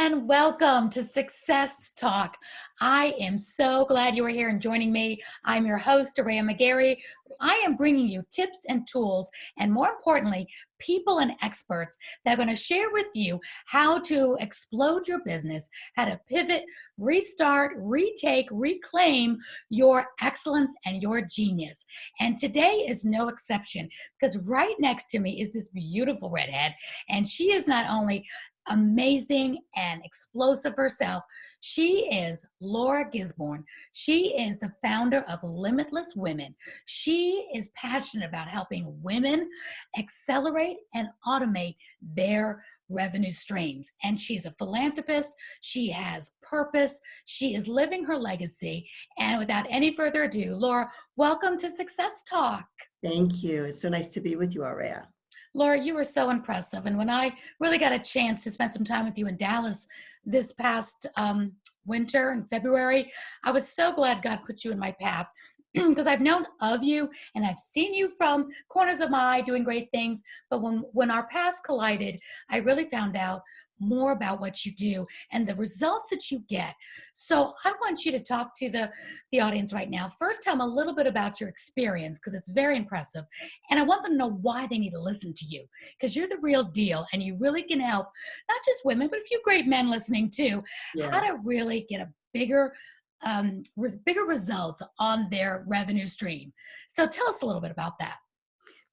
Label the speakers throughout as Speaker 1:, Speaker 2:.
Speaker 1: and welcome to Success Talk. I am so glad you are here and joining me. I'm your host, Aurea McGarry. I am bringing you tips and tools, and more importantly, people and experts that are going to share with you how to explode your business, how to pivot, restart, retake, reclaim your excellence and your genius. And today is no exception, because right next to me is this beautiful redhead, and she is not only amazing and explosive herself. She is Laura Gisborne. She is the founder of Limitless Women. She is passionate about helping women accelerate and automate their revenue streams. And she's a philanthropist. She has purpose. She is living her legacy. And without any further ado, Laura, welcome to Success Talk.
Speaker 2: Thank you. It's so nice to be with you, Aurea.
Speaker 1: Laura, you were so impressive. And when I really got a chance to spend some time with you in Dallas this past winter in February, I was so glad God put you in my path because I've known of you and I've seen you from corners of my eye doing great things. But when our paths collided, I really found out more about what you do and the results that you get. So I want you to talk to the audience right now. First, tell them a little bit about your experience, because it's very impressive. And I want them to know why they need to listen to you, because you're the real deal and you really can help not just women, but a few great men listening too, how to really get a bigger results on their revenue stream. So tell us a little bit about that.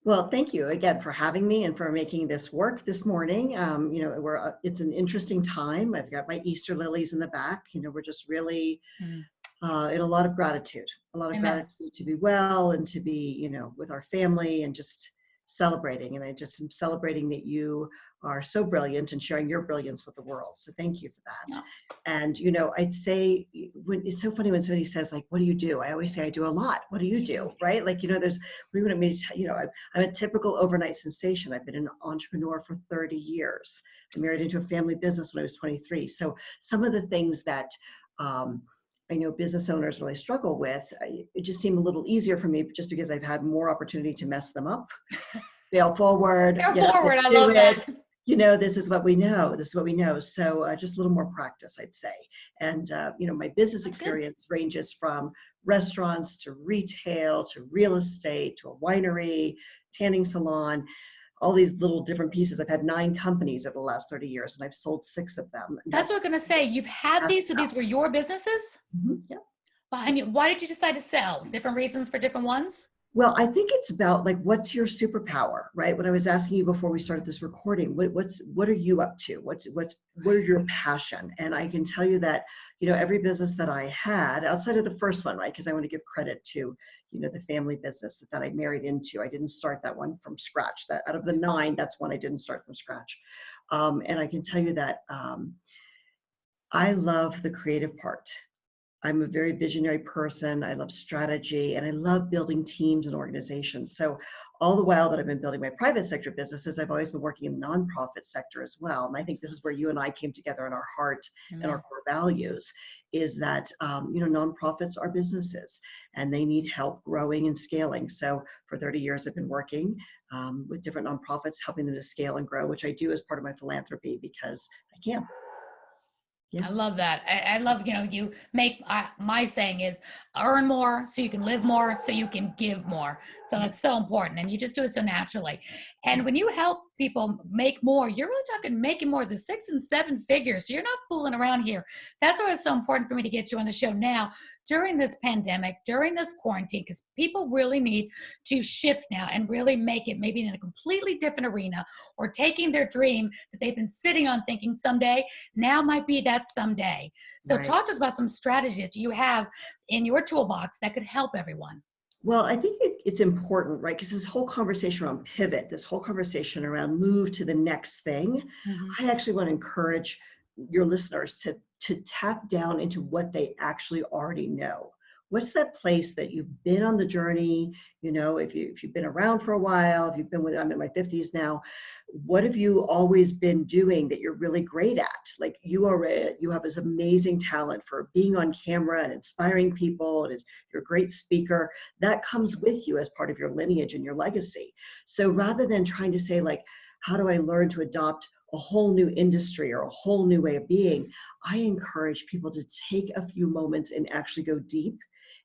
Speaker 2: Well, thank you again for having me and for making this work this morning. It's an interesting time. I've got my Easter lilies in the back. We're just really in a lot of gratitude, gratitude to be well and to be, with our family and just celebrating. And I just am celebrating that you are so brilliant and sharing your brilliance with the world. So thank you for that.
Speaker 1: Yeah.
Speaker 2: And, I'd say it's so funny when somebody says like, what do you do? I always say, I do a lot. What do you do? Right? Like, there's, what do you want me to tell you? I'm a typical overnight sensation. I've been an entrepreneur for 30 years. I married into a family business when I was 23. So some of the things that, I know business owners really struggle with, it just seemed a little easier for me just because I've had more opportunity to mess them up. Fail forward.
Speaker 1: I love that.
Speaker 2: This is what we know. This is what we know. So just a little more practice, I'd say. And, my business experience ranges from restaurants to retail, to real estate, to a winery, tanning salon, all these little different pieces. I've had 9 companies over the last 30 years and I've sold 6 of them.
Speaker 1: That's what I'm going to say. You've had these, so these were your businesses?
Speaker 2: Mm-hmm. Yeah.
Speaker 1: And why did you decide to sell? Different reasons for different ones?
Speaker 2: Well, I think it's about like, what's your superpower, right? When I was asking you before we started this recording, what are you up to? What are your passion? And I can tell you that, every business that I had outside of the first one, right? Because I want to give credit to, the family business that I married into. I didn't start that one from scratch. That out of the 9, that's one I didn't start from scratch. And I can tell you that I love the creative part. I'm a very visionary person. I love strategy and I love building teams and organizations. So all the while that I've been building my private sector businesses, I've always been working in the nonprofit sector as well. And I think this is where you and I came together in our heart and our core values is that, nonprofits are businesses and they need help growing and scaling. So for 30 years, I've been working with different nonprofits, helping them to scale and grow, which I do as part of my philanthropy because I can.
Speaker 1: Yeah. I love that. I love, you make, my saying is earn more so you can live more so you can give more. So that's so important. And you just do it so naturally. And when you help people make more, you're really talking making more than 6 and 7 figures. So you're not fooling around here. That's why it's so important for me to get you on the show now during this pandemic, during this quarantine, because people really need to shift now and really make it maybe in a completely different arena, or taking their dream that they've been sitting on thinking someday, now might be that someday. So Talk to us about some strategies you have in your toolbox that could help everyone.
Speaker 2: Well, I think it's important, right? Because this whole conversation around pivot, this whole conversation around move to the next thing, I actually want to encourage your listeners to tap down into what they actually already know. What's that place that you've been on the journey? If you've been around for a while, if you've been I'm in my 50s now, what have you always been doing that you're really great at? Like you have this amazing talent for being on camera and inspiring people, and you're a great speaker. That comes with you as part of your lineage and your legacy. So rather than trying to say like, How do I learn to adopt a whole new industry or a whole new way of being? I encourage people to take a few moments and actually go deep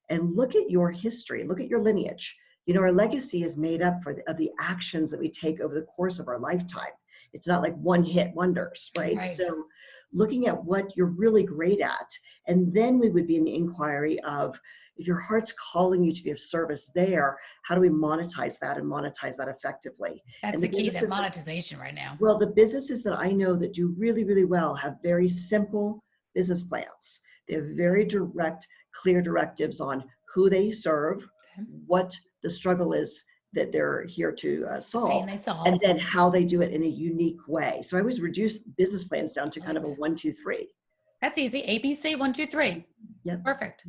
Speaker 2: and look at your history, look at your lineage. You know, our legacy is made up of the actions that we take over the course of our lifetime. It's not like one hit wonders, right?
Speaker 1: Right.
Speaker 2: So looking at what you're really great at, and then we would be in the inquiry of, if your heart's calling you to be of service there, how do we monetize that and monetize that effectively?
Speaker 1: That's
Speaker 2: And
Speaker 1: the
Speaker 2: the
Speaker 1: key, that
Speaker 2: businesses,
Speaker 1: monetization right now.
Speaker 2: well, the businesses that I know that do really, really well have very simple business plans. They have very direct, clear directives on who they serve,
Speaker 1: Okay.
Speaker 2: what the struggle is that they're here to
Speaker 1: Pain
Speaker 2: solve,
Speaker 1: they
Speaker 2: and
Speaker 1: solve.
Speaker 2: then how they do it in a unique way. So I always reduce business plans down to
Speaker 1: I
Speaker 2: kind
Speaker 1: like
Speaker 2: of a
Speaker 1: that.
Speaker 2: 1, 2, 3.
Speaker 1: That's easy. ABC, 1, 2, 3.
Speaker 2: Yep.
Speaker 1: Perfect.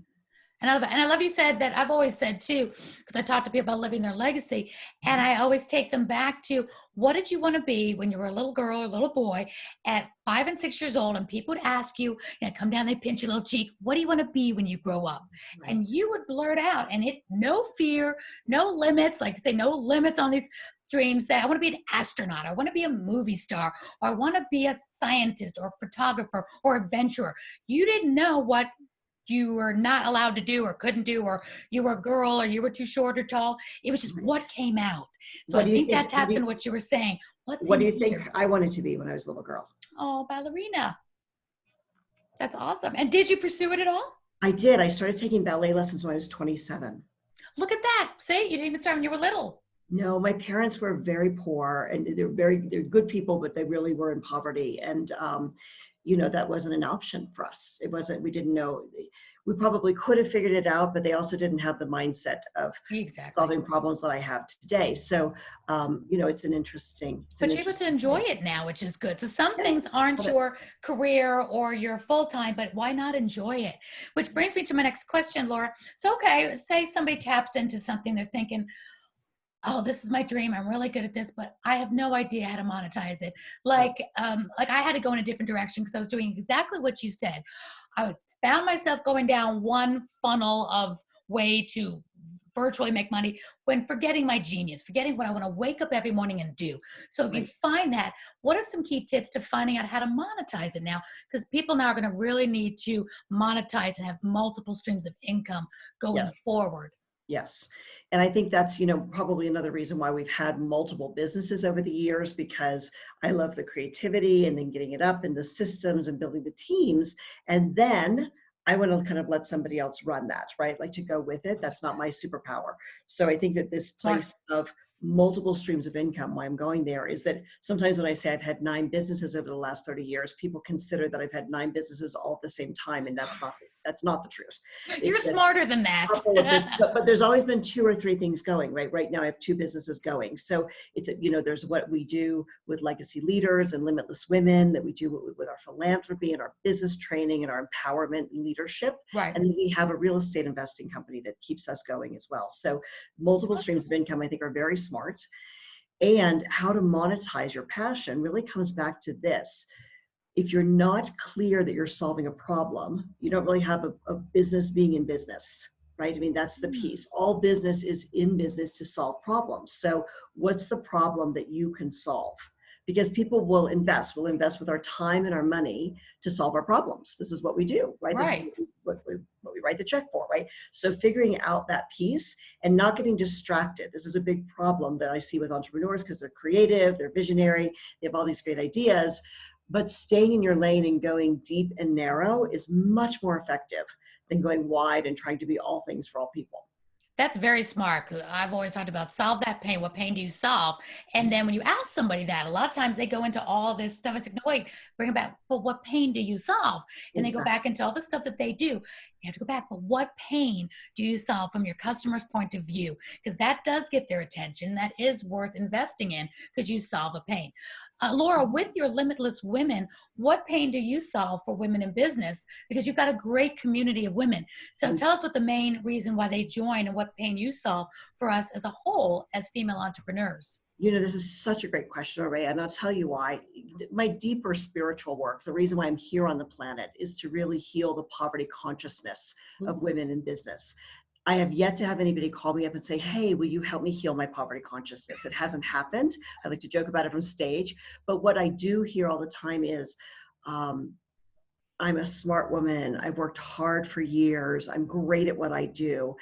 Speaker 1: And I love it. And I love you said that. I've always said too, because I talk to people about living their legacy, and I always take them back to, what did you want to be when you were a little girl or little boy at 5 and 6 years old? And people would ask you, come down, they pinch your little cheek. What do you want to be when you grow up?
Speaker 2: Right.
Speaker 1: And you would blurt out, and it, no fear, no limits, like say, no limits on these dreams, that I want to be an astronaut, I want to be a movie star, or I want to be a scientist or photographer or adventurer. You didn't know what you were not allowed to do or couldn't do, or you were a girl or you were too short or tall. It was just
Speaker 2: Right.
Speaker 1: what came out. So
Speaker 2: What
Speaker 1: I
Speaker 2: do you
Speaker 1: think
Speaker 2: think?
Speaker 1: that taps into what you were saying. What's
Speaker 2: What
Speaker 1: in
Speaker 2: do you think
Speaker 1: here?
Speaker 2: I wanted to be when I was a little girl?
Speaker 1: Oh, ballerina. That's awesome. And did you pursue it at all?
Speaker 2: I did. I started taking ballet lessons when I was 27.
Speaker 1: Look at that. See, you didn't even start when you were little.
Speaker 2: No, my parents were very poor, and they're good people, but they really were in poverty. And you know, that wasn't an option for us. It wasn't, we didn't know. We probably could have figured it out, but they also didn't have the mindset of
Speaker 1: Exactly.
Speaker 2: solving problems that I have today. So you know, it's an interesting,
Speaker 1: But you're able to enjoy
Speaker 2: thing.
Speaker 1: it now, which is good. So some
Speaker 2: Yeah,
Speaker 1: things aren't
Speaker 2: love it.
Speaker 1: your career or your full time, but why not enjoy it? Which brings me to my next question, Laura. So, okay, say somebody taps into something, they're thinking, oh, this is my dream, I'm really good at this, but I have no idea how to monetize it.
Speaker 2: Right.
Speaker 1: Like I had to go in a different direction because I was doing exactly what you said. I found myself going down one funnel of way to virtually make money, when forgetting my genius, forgetting what I want to wake up every morning and do. So if you
Speaker 2: Right.
Speaker 1: find that, what are some key tips to finding out how to monetize it now? Because people now are going to really need to monetize and have multiple streams of income going
Speaker 2: Yes.
Speaker 1: forward.
Speaker 2: Yes. And I think that's, you know, probably another reason why we've had multiple businesses over the years, because I love the creativity and then getting it up in the systems and building the teams. And then I want to kind of let somebody else run that, right? Like, to go with it. That's not my superpower. So I think that this
Speaker 1: Smart.
Speaker 2: place of multiple streams of income, why I'm going there, is that sometimes when I say I've had 9 businesses over the last 30 years, people consider that I've had 9 businesses all at the same time. And that's not the truth.
Speaker 1: You're
Speaker 2: It's that
Speaker 1: smarter than that.
Speaker 2: couple of business, but there's always been 2 or 3 things going, right? Right now I have 2 businesses going. So it's, you know, there's what we do with legacy leaders and limitless women, that we do with our philanthropy and our business training and our empowerment and leadership.
Speaker 1: Right.
Speaker 2: And then we have a real estate investing company that keeps us going as well. So multiple streams of income, I think, are very smart. And how to monetize your passion really comes back to this. If you're not clear that you're solving a problem, you don't really have a business being in business, right? I mean, that's the piece. All business is in business to solve problems. So what's the problem that you can solve? Because people will invest. We'll invest with our time and our money to solve our problems. This is what we do, right? This is
Speaker 1: Right.
Speaker 2: what we write the check for, right? So figuring out that piece and not getting distracted. This is a big problem that I see with entrepreneurs, because they're creative, they're visionary, they have all these great ideas. But staying in your lane and going deep and narrow is much more effective than going wide and trying to be all things for all people.
Speaker 1: That's very smart. 'Cause I've always talked about solve that pain. What pain do you solve? And then when you ask somebody that, a lot of times they go into all this stuff. It's like, no, wait, bring it back. But what pain do you solve? And they go
Speaker 2: Exactly.
Speaker 1: back into all the stuff that they do. You have to go back. But what pain do you solve from your customer's point of view? Because that does get their attention. That is worth investing in, because you solve a pain. Laura, with your Limitless Women, what pain do you solve for women in business? Because you've got a great community of women. So tell us what the main reason why they join and what pain you solve for us as a whole as female entrepreneurs.
Speaker 2: You know, this is such a great question, Aurea, and I'll tell you why. My deeper spiritual work, the reason why I'm here on the planet, is to really heal the poverty consciousness of women in business. I have yet to have anybody call me up and say, hey, will you help me heal my poverty consciousness? It hasn't happened. I like to joke about it from stage. But what I do hear all the time is, um, I'm a smart woman. I've worked hard for years. I'm great at what I do.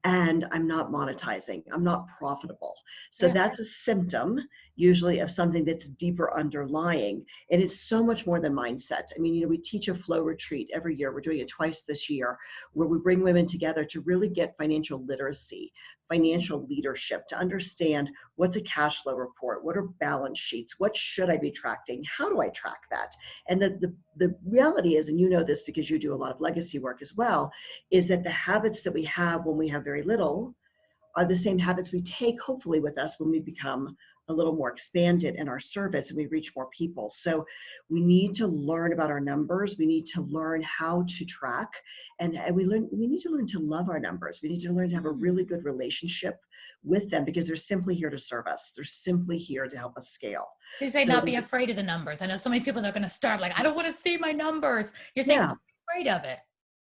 Speaker 2: And I'm not monetizing. I'm not profitable. So
Speaker 1: Yeah.
Speaker 2: that's a symptom, usually, of something that's deeper underlying. And it's so much more than mindset. I mean, we teach a flow retreat every year. We're doing it twice this year, where we bring women together to really get financial literacy, financial leadership, to understand what's a cash flow report, what are balance sheets, what should I be tracking, how do I track that? And the reality is, and you know this because you do a lot of legacy work as well, is that the habits that we have when we have very little are the same habits we take, hopefully, with us when we become a little more expanded in our service and we reach more people. So we need to learn about our numbers. We need to learn how to track, and we need to learn to love our numbers. We need to learn to have a really good relationship with them, because they're simply here to serve us. They're simply here to help us scale.
Speaker 1: You say
Speaker 2: So
Speaker 1: not be afraid of the numbers. I know so many people that are going to start like, I don't want to see my numbers. You're saying
Speaker 2: yeah.
Speaker 1: don't be afraid of it.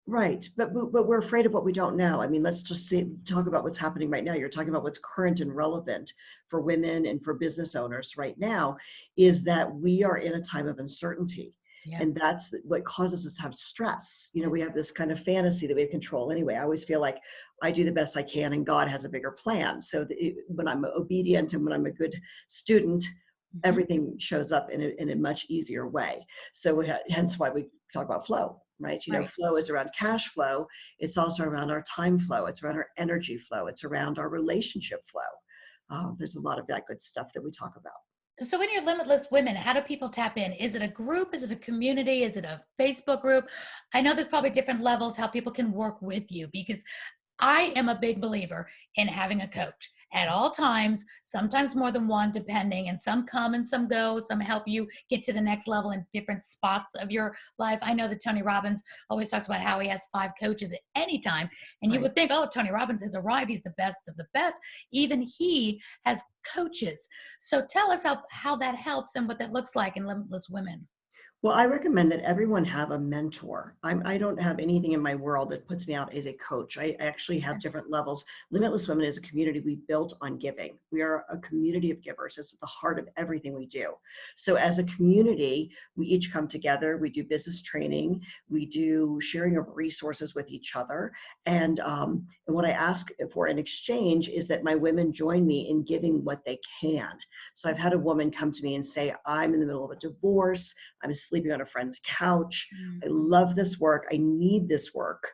Speaker 2: Right, but we're afraid of what we don't know. I mean, let's just talk about what's happening right now. You're talking about what's current and relevant for women and for business owners right now, is that we are in a time of uncertainty.
Speaker 1: Yeah.
Speaker 2: And that's what causes us to have stress. We have this kind of fantasy that we have control anyway. I always feel like I do the best I can and God has a bigger plan. So when I'm obedient and when I'm a good student, everything shows up in a much easier way. So hence why we talk about flow, right?
Speaker 1: Right.
Speaker 2: Flow is around cash flow. It's also around our time flow. It's around our energy flow. It's around our relationship flow. There's a lot of that good stuff that we talk about.
Speaker 1: So in your Limitless Women, how do people tap in? Is it a group? Is it a community? Is it a Facebook group? I know there's probably different levels how people can work with you, because I am a big believer in having a coach at all times, sometimes more than one, depending, and some come and some go. Some help you get to the next level in different spots of your life. I know that Tony Robbins always talks about how he has 5 coaches at any time. And you
Speaker 2: Right.
Speaker 1: would think, oh, Tony Robbins has arrived. He's the best of the best. Even he has coaches. So tell us how that helps and what that looks like in Limitless Women.
Speaker 2: Well, I recommend that everyone have a mentor. I don't have anything in my world that puts me out as a coach. I actually have different levels. Limitless Women is a community we built on giving. We are a community of givers. It's at the heart of everything we do. So as a community, we each come together. We do business training. We do sharing of resources with each other. And what I ask for in exchange is that my women join me in giving what they can. So I've had a woman come to me and say, I'm in the middle of a divorce. I'm sleeping on a friend's couch. I love this work. I need this work.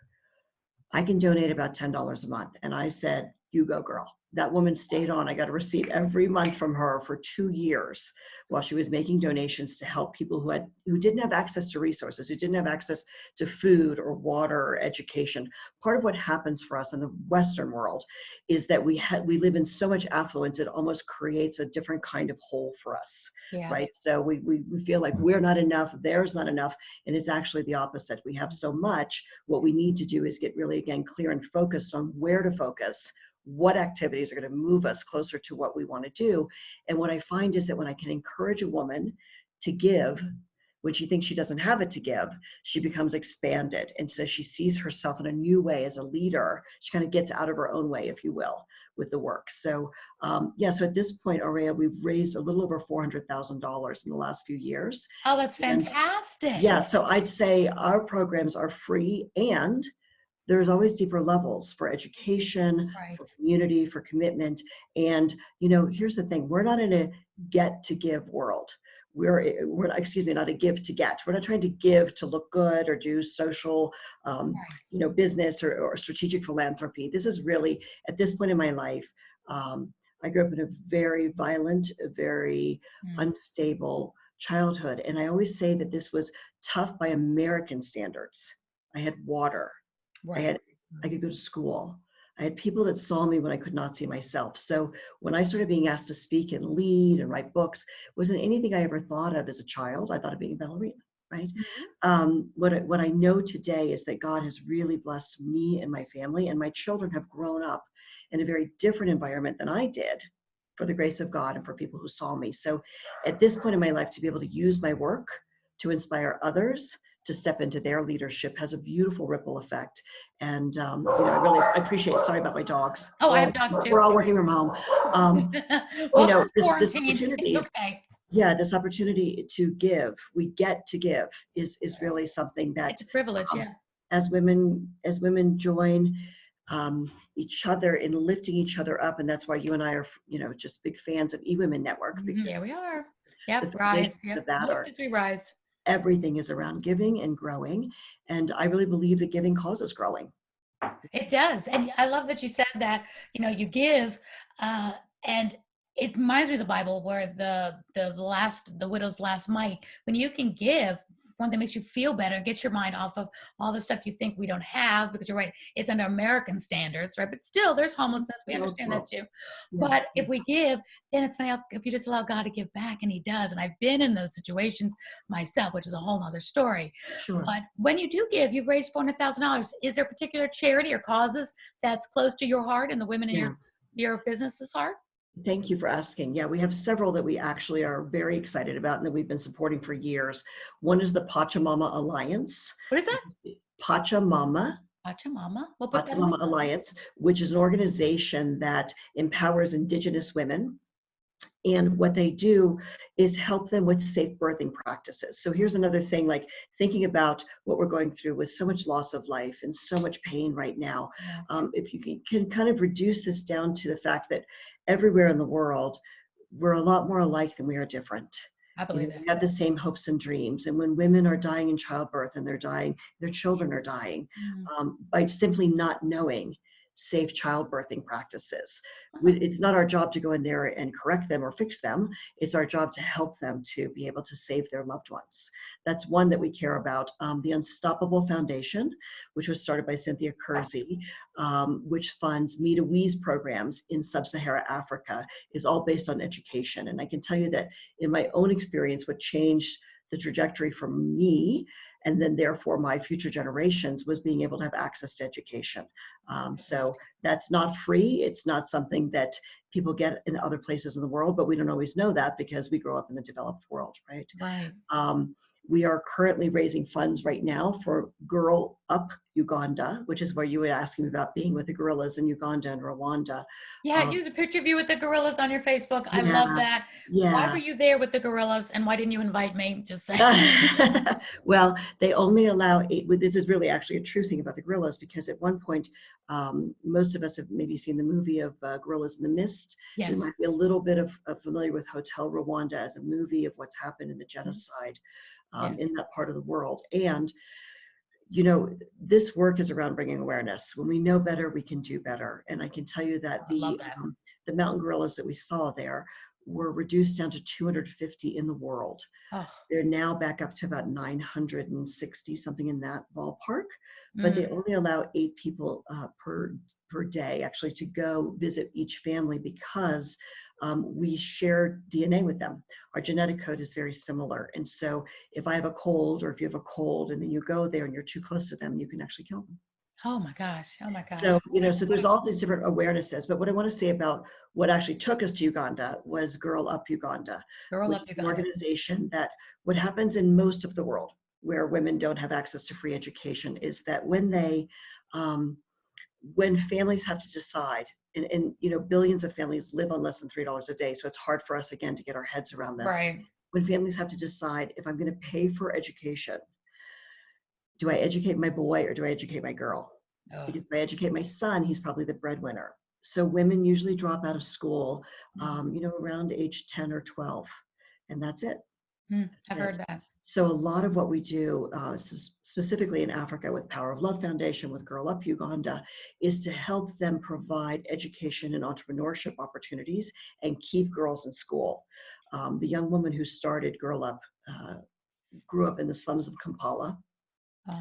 Speaker 2: I can donate about $10 a month. And I said, you go, girl. That woman stayed on. I got a receipt every month from her for 2 years while she was making donations to help people who didn't have access to resources, who didn't have access to food or water or education. Part of what happens for us in the Western world is that we live in so much affluence, it almost creates a different kind of hole for us,
Speaker 1: Yeah.
Speaker 2: right? So we feel like we're not enough, there's not enough, and it's actually the opposite. We have so much. What we need to do is get really, again, clear and focused on where to focus, what activities are going to move us closer to what we want to do. And what I find is that when I can encourage a woman to give, when she thinks she doesn't have it to give, she becomes expanded. And so she sees herself in a new way as a leader. She kind of gets out of her own way, if you will, with the work. So so at this point, Aurea, we've raised a little over $400,000 in the last few years.
Speaker 1: Oh, that's
Speaker 2: And
Speaker 1: fantastic.
Speaker 2: yeah, so I'd say our programs are free, and there's always deeper levels for education,
Speaker 1: Right.
Speaker 2: for community, for commitment. And, here's the thing, we're not in a get to give world. We're not, excuse me, not a give to get. We're not trying to give to look good or do social, business or strategic philanthropy. This is really, at this point in my life, I grew up in a very violent, very unstable childhood. And I always say that this was tough by American standards. I had water.
Speaker 1: Right.
Speaker 2: I could go to school. I had people that saw me when I could not see myself. So when I started being asked to speak and lead and write books, it wasn't anything I ever thought of as a child. I thought of being a ballerina, right? What I know today is that God has really blessed me and my family, and my children have grown up in a very different environment than I did, for the grace of God and for people who saw me. So at this point in my life, to be able to use my work to inspire others, to step into their leadership has a beautiful ripple effect. And I appreciate. Sorry about my dogs.
Speaker 1: Oh, I have dogs too.
Speaker 2: We're all working from home.
Speaker 1: Well,
Speaker 2: This
Speaker 1: quarantine,
Speaker 2: opportunity
Speaker 1: it's
Speaker 2: is,
Speaker 1: okay.
Speaker 2: yeah, this opportunity to give, we get to give, is really something that,
Speaker 1: It's a privilege,
Speaker 2: um,
Speaker 1: yeah.
Speaker 2: as women join each other in lifting each other up, and that's why you and I are, just big fans of eWomen Network, because
Speaker 1: Yeah, we are.
Speaker 2: the
Speaker 1: Yep, rise.
Speaker 2: foundations of
Speaker 1: Yep,
Speaker 2: that are,
Speaker 1: lift as we rise.
Speaker 2: everything is around giving and growing, and I really believe that giving causes growing.
Speaker 1: It does. And I love that you said that, you give, and it reminds me of the Bible where the widow's last mite. When you can give, one that makes you feel better, get your mind off of all the stuff you think we don't have, because you're right, it's under American standards, right? But still, there's homelessness. We understand that too.
Speaker 2: Yeah.
Speaker 1: But if we give, then it's funny if you just allow God to give back, and He does. And I've been in those situations myself, which is a whole nother story.
Speaker 2: Sure.
Speaker 1: But when you do give, you've raised $400,000. Is there a particular charity or causes that's close to your heart and the women in
Speaker 2: Yeah.
Speaker 1: your business's heart?
Speaker 2: Thank you for asking. Yeah, we have several that we actually are very excited about and that we've been supporting for years. One is the Pachamama Alliance.
Speaker 1: What is that?
Speaker 2: Pachamama.
Speaker 1: Pachamama. We'll put that in
Speaker 2: Pachamama Alliance, which is an organization that empowers Indigenous women. And what they do is help them with safe birthing practices. So here's another thing, like thinking about what we're going through with so much loss of life and so much pain right now.
Speaker 1: Yeah.
Speaker 2: If you can kind of reduce this down to the fact that everywhere in the world, we're a lot more alike than we are different.
Speaker 1: I believe that.
Speaker 2: We have the same hopes and dreams. And when women are dying in childbirth and they're dying, their children are dying, by simply not knowing safe childbirthing practices. It's not our job to go in there and correct them or fix them. It's our job to help them to be able to save their loved ones. That's one that we care about. The Unstoppable Foundation, which was started by Cynthia Kersey, which funds Me2We's programs in sub-Saharan Africa, is all based on education. And I can tell you that in my own experience, what changed the trajectory for me and then therefore my future generations was being able to have access to education. So that's not free. It's not something that people get in other places in the world, but we don't always know that because we grow up in the developed world, right?
Speaker 1: Right.
Speaker 2: We are currently raising funds right now for Girl Up Uganda, which is where you were asking me about being with the gorillas in Uganda and Rwanda.
Speaker 1: Yeah, use a picture of you with the gorillas on your Facebook. I
Speaker 2: Yeah,
Speaker 1: love that.
Speaker 2: yeah.
Speaker 1: Why were you there with the gorillas, and why didn't you invite me? Just say.
Speaker 2: Well, they only allow 8. This is really actually a true thing about the gorillas, because at one point, most of us have maybe seen the movie of Gorillas in the Mist.
Speaker 1: Yes.
Speaker 2: We might be a little bit of familiar with Hotel Rwanda as a movie of what's happened in the genocide in that part of the world. And this work is around bringing awareness. When we know better, we can do better. And I can tell you that the mountain gorillas that we saw there were reduced down to 250 in the world.
Speaker 1: Oh.
Speaker 2: They're now back up to about 960, something in that ballpark. But they only allow 8 people per day actually to go visit each family, because we share DNA with them. Our genetic code is very similar. And so if I have a cold, or if you have a cold and then you go there and you're too close to them, you can actually kill them.
Speaker 1: Oh my gosh. Oh my gosh.
Speaker 2: So, so there's all these different awarenesses. But what I want to say about what actually took us to Uganda was Girl Up Uganda.
Speaker 1: Girl Up Uganda.
Speaker 2: An organization that, what happens in most of the world where women don't have access to free education is that when families have to decide, and billions of families live on less than $3 a day, so it's hard for us again to get our heads around this.
Speaker 1: Right.
Speaker 2: When families have to decide, if I'm going to pay for education, do I educate my boy or do I educate my girl?
Speaker 1: Oh.
Speaker 2: Because if I educate my son, he's probably the breadwinner. So women usually drop out of school, around age 10 or 12, and that's it.
Speaker 1: I've heard that.
Speaker 2: So a lot of what we do, specifically in Africa with Power of Love Foundation, with Girl Up Uganda, is to help them provide education and entrepreneurship opportunities and keep girls in school. The young woman who started Girl Up grew up in the slums of Kampala.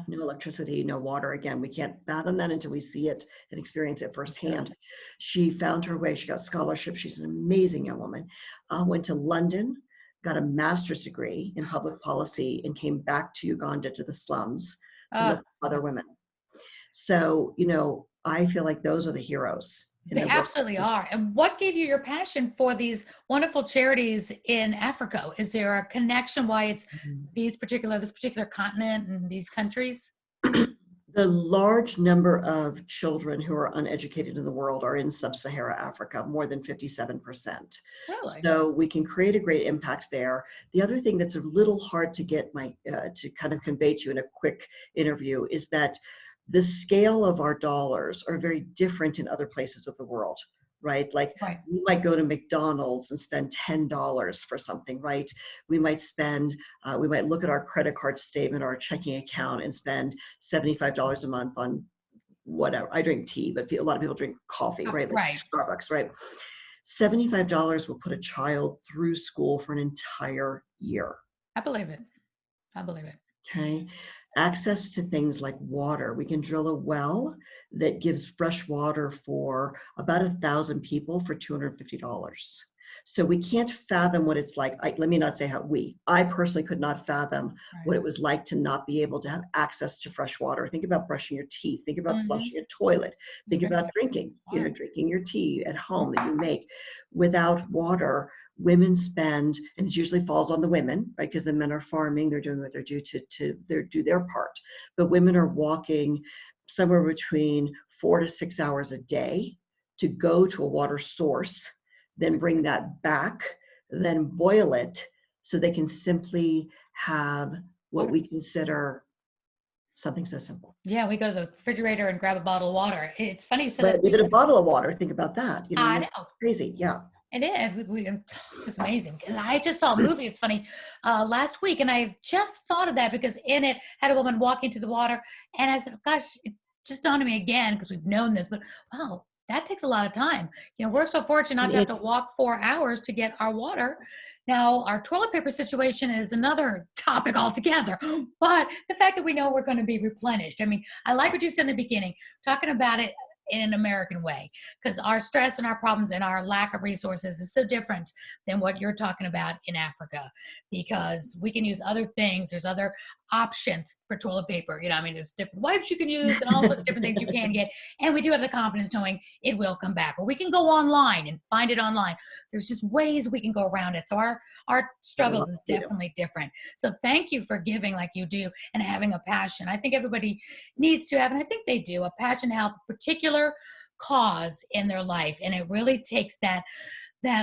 Speaker 2: No electricity, no water. Again, we can't fathom that until we see it and experience it firsthand. She found her way. She got scholarship. She's an amazing young woman. Went to London, got a master's degree in public policy, and came back to Uganda to the slums to live with other women. So, I feel like those are the heroes in
Speaker 1: They
Speaker 2: the work.
Speaker 1: absolutely are. And what gave you your passion for these wonderful charities in Africa? Is there a connection why it's this particular continent and these countries?
Speaker 2: The large number of children who are uneducated in the world are in sub-Saharan Africa, more than 57%.
Speaker 1: Really?
Speaker 2: So we can create a great impact there. The other thing that's a little hard to get to kind of convey to you in a quick interview is that the scale of our dollars are very different in other places of the world, right? Like
Speaker 1: Right.
Speaker 2: we might go to McDonald's and spend $10 for something, right? We might we might look at our credit card statement or our checking account and spend $75 a month on whatever. I drink tea, but a lot of people drink coffee, right? Like
Speaker 1: Right.
Speaker 2: Starbucks, right? $75 will put a child through school for an entire year.
Speaker 1: I believe it. I believe it.
Speaker 2: Okay. Access to things like water. We can drill a well that gives fresh water for about 1,000 people for $250. So we can't fathom what it's like. Let me not say I personally could not fathom what
Speaker 1: Right.
Speaker 2: it was like to not be able to have access to fresh water. Think about brushing your teeth. Think about
Speaker 1: Mm-hmm.
Speaker 2: flushing a toilet.
Speaker 1: Just
Speaker 2: Think
Speaker 1: drink
Speaker 2: about
Speaker 1: water.
Speaker 2: drinking,
Speaker 1: Water.
Speaker 2: drinking your tea at home that you make. Without water, women spend, and it usually falls on the women, right? Because the men are farming, they're doing what they're due to do their part. But women are walking somewhere between 4 to 6 hours a day to go to a water source, then bring that back, then boil it so they can simply have what
Speaker 1: Water.
Speaker 2: we consider something so simple.
Speaker 1: Yeah, we go to the refrigerator and grab a bottle of water. It's funny you said that.
Speaker 2: But even a bottle of water, think about that.
Speaker 1: I
Speaker 2: It's
Speaker 1: know.
Speaker 2: crazy. Yeah.
Speaker 1: It is. It's just amazing. And I just saw a movie. It's funny, last week, and I just thought of that because in it had a woman walking to the water, and I said, "Gosh, it just dawned on me again because we've known this, but wow, that takes a lot of time. We're so fortunate not to have to walk 4 hours to get our water. Now, our toilet paper situation is another topic altogether. But the fact that we know we're going to be replenished. I mean, I like what you said in the beginning, talking about it in an American way, because our stress and our problems and our lack of resources is so different than what you're talking about in Africa, because we can use other things. There's other options for toilet paper. I mean, there's different wipes you can use and all sorts of different things you can get. And we do have the confidence knowing it will come back, or we can go online and find it online. There's just ways we can go around it. So our struggles is definitely different. So thank you for giving like you do and having a passion. I think everybody needs to have, and I think they do, a passion to help a particular cause in their life. And it really takes that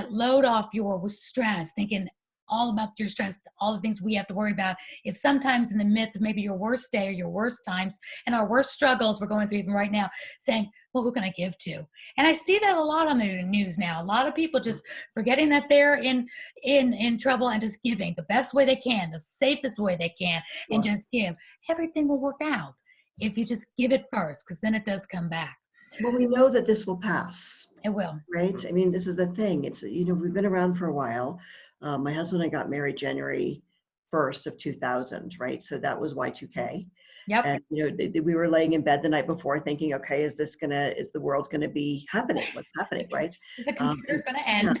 Speaker 1: load off your stress, thinking all about your stress, all the things we have to worry about. If sometimes in the midst of maybe your worst day or your worst times and our worst struggles we're going through even right now, saying, well, who can I give to? And I see that a lot on the news now. A lot of people just forgetting that they're in trouble and just giving the best way they can, the safest way they can, and just give. Everything will work out if you just give it first, because then it does come back.
Speaker 2: Well, we know that this will pass.
Speaker 1: It will.
Speaker 2: Right? I mean, this is the thing. It's, we've been around for a while. My husband and I got married January 1st of 2000, right? So that was Y2K.
Speaker 1: Yep.
Speaker 2: And, we were laying in bed the night before thinking, okay, is the world going to be happening? What's happening, right?
Speaker 1: Is the computer's going to end?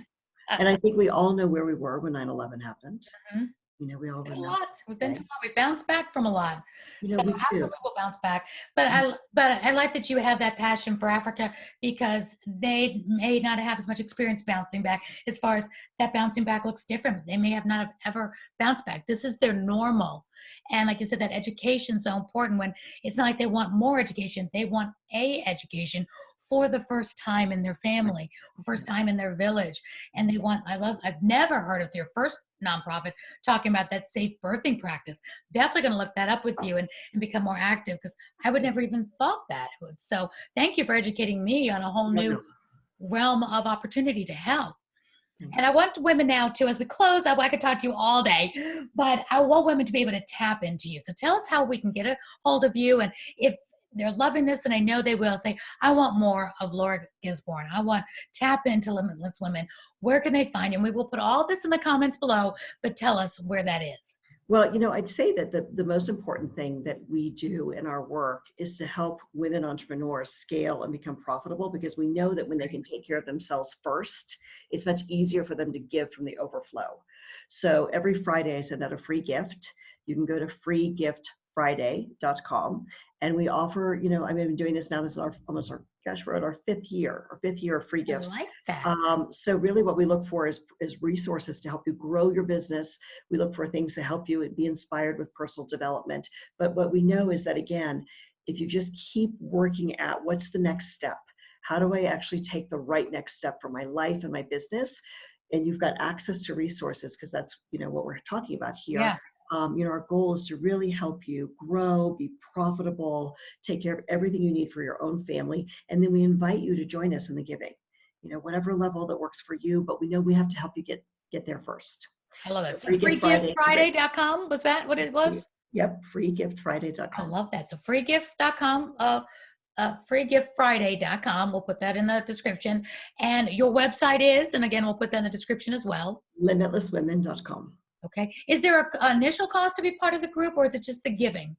Speaker 2: Yeah. And I think we all know where we were when 9/11 happened.
Speaker 1: Mm-hmm.
Speaker 2: We all
Speaker 1: A
Speaker 2: remember.
Speaker 1: lot. We've been through a lot. We bounced back from a lot. So
Speaker 2: we
Speaker 1: absolutely we'll bounce back. But I like that you have that passion for Africa, because they may not have as much experience bouncing back. As far as that bouncing back looks different. They may have not have ever bounced back. This is their normal. And like you said, that education is so important. When it's not like they want more education, they want a education for the first time in their family, or first time in their village. And they want, I've never heard of your first nonprofit talking about that safe birthing practice. Definitely going to look that up with you and become more active, because I would never even thought that. So thank you for educating me on a whole new realm of opportunity to help. And I want women now to, as we close, I could talk to you all day, but I want women to be able to tap into you. So tell us how we can get a hold of you. And if they're loving this, and I know they will, say, I want more of Laura Gisborne. I want tap into Limitless Women. Where can they find you? And we will put all this in the comments below, but tell us where that is.
Speaker 2: Well, I'd say that the most important thing that we do in our work is to help women entrepreneurs scale and become profitable, because we know that when they can take care of themselves first, it's much easier for them to give from the overflow. So every Friday I send out a free gift. You can go to frigifriday.com. And we offer, you know, I've been doing this now. This is we're at our fifth year of free
Speaker 1: I
Speaker 2: gifts.
Speaker 1: like that.
Speaker 2: So really what we look for is resources to help you grow your business. We look for things to help you be inspired with personal development. But what we know is that, again, if you just keep working at what's the next step, how do I actually take the right next step for my life and my business? And you've got access to resources, because that's, you know, what we're talking about here.
Speaker 1: Yeah.
Speaker 2: You know, our goal is to really help you grow, be profitable, take care of everything you need for your own family. And then we invite you to join us in the giving, you know, whatever level that works for you, but we know we have to help you get there first.
Speaker 1: I love
Speaker 2: So
Speaker 1: that. So
Speaker 2: Free Gift Friday.
Speaker 1: freegiftfriday.com, was that what it was?
Speaker 2: Yep,
Speaker 1: I
Speaker 2: freegiftfriday.com.
Speaker 1: love that. So freegift.com, freegiftfriday.com. We'll put that in the description. And your website is, and again, we'll put that in the description as well.
Speaker 2: LimitlessWomen.com.
Speaker 1: Okay. Is there an initial cost to be part of the group, or is it just the giving?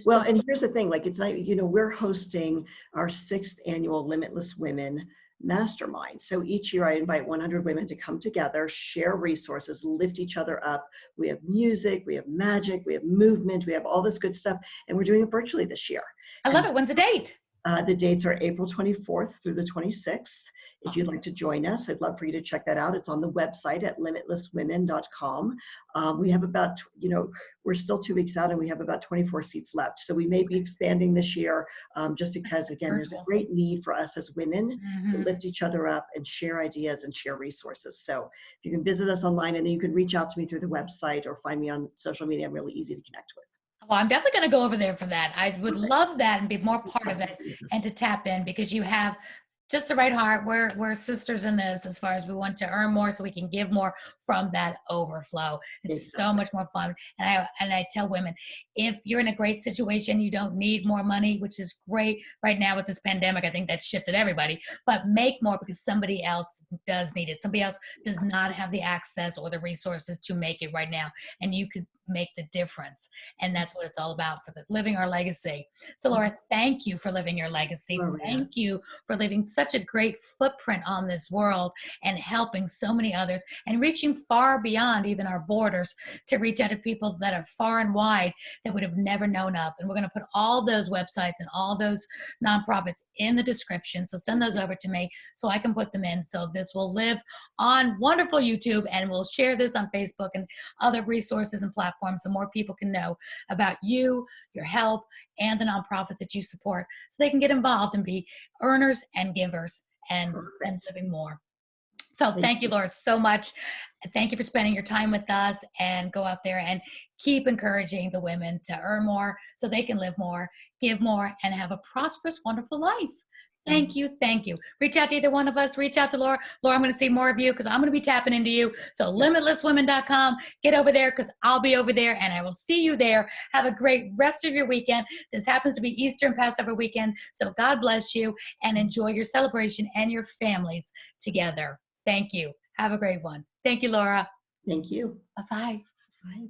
Speaker 2: Well, and here's the thing, like, it's not, you know, we're hosting our 6th annual Limitless Women Mastermind. So each year I invite 100 women to come together, share resources, lift each other up. We have music, we have magic, we have movement, we have all this good stuff. And we're doing it virtually this year.
Speaker 1: I love it. When's the date?
Speaker 2: The dates are April 24th through the 26th. If you'd like to join us, I'd love for you to check that out. It's on the website at limitlesswomen.com. We have about, you know, we're still 2 weeks out and we have about 24 seats left. So we may be expanding this year, just because, again, there's a great need for us as women to lift each other up and share ideas and share resources. So if you can visit us online, and then you can reach out to me through the website or find me on social media. I'm really easy to connect with.
Speaker 1: Well, I'm definitely going to go over there for that. I would love that and be more part of it and to tap in, because you have just the right heart. We're sisters in this, as far as we want to earn more so we can give more from that overflow. It's so much more fun. And I tell women, if you're in a great situation, you don't need more money, which is great right now with this pandemic. I think that shifted everybody, but make more, because somebody else does need it. Somebody else does not have the access or the resources to make it right now. And you could make the difference. And that's what it's all about, for living our legacy. So Laura, thank you for living your legacy. Thank you for leaving such a great footprint on this world and helping so many others and reaching far beyond even our borders to reach out to people that are far and wide that would have never known of. And we're going to put all those websites and all those nonprofits in the description. So send those over to me so I can put them in. So this will live on wonderful YouTube, and we'll share this on Facebook and other resources and platforms so more people can know about you, your help, and the nonprofits that you support, so they can get involved and be earners and givers and living more. So thank you, Laura, so much. Thank you for spending your time with us, and go out there and keep encouraging the women to earn more so they can live more, give more, and have a prosperous, wonderful life. Thank you. Thank you. Reach out to either one of us. Reach out to Laura. Laura, I'm going to see more of you, because I'm going to be tapping into you. So limitlesswomen.com. Get over there, because I'll be over there, and I will see you there. Have a great rest of your weekend. This happens to be Easter and Passover weekend. So God bless you, and enjoy your celebration and your families together. Thank you. Have a great one. Thank you, Laura.
Speaker 2: Thank you.
Speaker 1: Bye-bye.
Speaker 2: Bye.